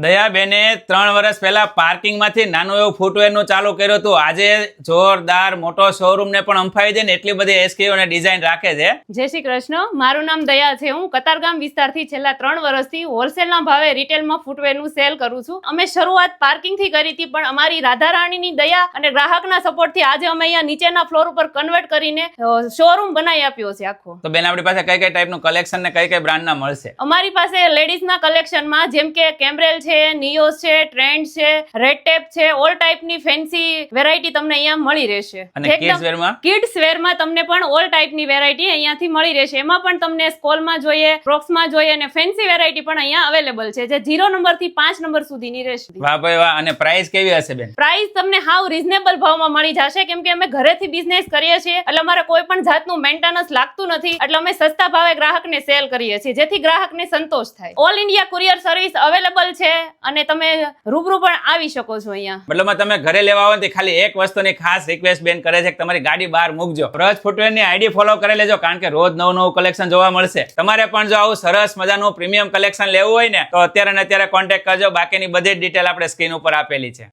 દયાબેને 3 વર્ષ પહેલા પાર્કિંગમાંથી નાનું એવું ફૂટવેરનું ચાલુ કર્યું હતું. આજે જોરદાર મોટો શોરૂમ ને પણ અંફાવી દે ને એટલી બધી એસકેયુ અને ડિઝાઇન રાખે છે. જય શ્રી કૃષ્ણ. મારું નામ દયા છે. હું કતારગામ વિસ્તારથી છેલ્લા 3 વર્ષથી હોલસેલના ભાવે રિટેલમાં ફૂટવેરનું સેલ કરું છું. અમે શરૂઆત પાર્કિંગથી કરી હતી, પણ અમારી રાધારાણીની દયા અને ગ્રાહકના સપોર્ટથી આજે અમે અહીંયા નીચેના ફ્લોર ઉપર કન્વર્ટ કરીને શોરૂમ બનાવી આપ્યો છે આખો. તો બેન, આપણી પાસે કઈ કઈ ટાઈપનું કલેક્શન ને કઈ કઈ બ્રાન્ડના મળશે? અમારી પાસે લેડીઝના કલેક્શનમાં જેમ કે કેમ્બ્રેલ છે, નિયોસ છે, ટ્રેન્ડ છે, રેડ ટેપ છે, ઓલ ટાઈપની ફેન્સી વેરાયટી તમને અહીંયા મળી રહેશે. અને કિડ્સ વેરમાં? કિડ્સ વેરમાં તમને પણ ઓલ ટાઈપની વેરાયટી અહીંયાથી મળી રહેશે. એમાં પણ તમને સ્કોલમાં જોઈએ, ફ્રોક્સમાં જોઈએ અને ફેન્સી વેરાયટી પણ અહીંયા અવેલેબલ છે, જે 0 નંબરથી 5 નંબર સુધીની રહેશે. વાહ ભાઈ વાહ. અને પ્રાઇસ કેવી હશે બેન? પ્રાઇસ તમને હાવ રીઝનેબલ ભાવમાં મળી જશે, કેમ કે અમે ઘરેથી બિઝનેસ કરીએ છીએ એટલે અમારે કોઈ પણ જાતનું મેન્ટેનન્સ લાગતું નથી. એટલે અમે સસ્તા ભાવે ગ્રાહકને સેલ કરીએ છીએ, જેથી ગ્રાહકને સંતોષ થાય. All India courier service available છે અને તમે રૂબરૂ પણ આવી શકો છો અહીંયા. મતલબ તમે ઘરે લેવા આવો ને ખાલી એક વસ્તુની ખાસ રિક્વેસ્ટ બેન કરે છે કે તમારી ગાડી બહાર મૂકજો. વ્રજ ફૂટવેરની આઈડી ફોલો કરી લેજો, કારણ કે રોજ નવું કલેક્શન જોવા મળશે. તમારે પણ જો આવું સરસ મજાનું પ્રીમિયમ કલેક્શન લેવું હોય ને તો અત્યારે કોન્ટેક્ટ કરજો. બાકીની બધી જ ડિટેલ આપણે સ્ક્રીન ઉપર આપેલી છે.